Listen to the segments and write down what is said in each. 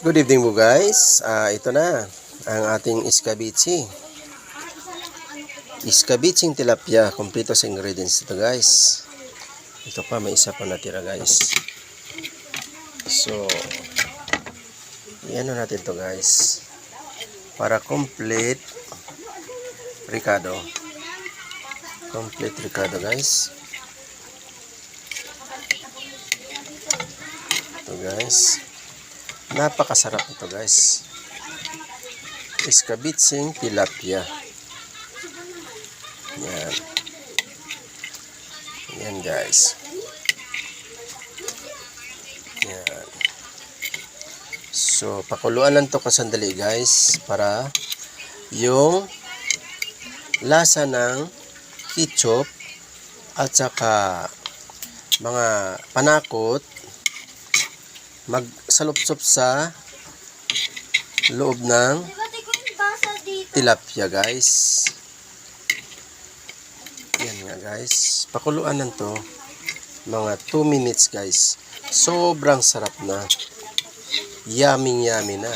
Good evening po guys. Ito na ang ating iskabichi. Iskabiching tilapia. Kompleto sa ingredients ito guys. Ito pa, may isa pa natira guys. So, i-ano natin to guys. Para complete ricado. Complete ricado guys. Ito guys. Napakasarap ito guys. Iskabiching tilapia. Yan. Yan guys. Yan. So, pakuluan lang to kasandali guys para yung lasa ng ketchup at saka mga panakot magsalupsop sa loob ng tilapia guys. Yan nga guys. Pakuluan lang to mga 2 minutes guys. Sobrang sarap na. Yummy na.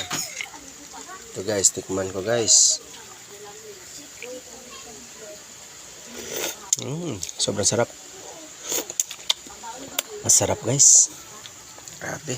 Ito guys, tikman ko guys. Sobrang sarap. Masarap guys. Grabe.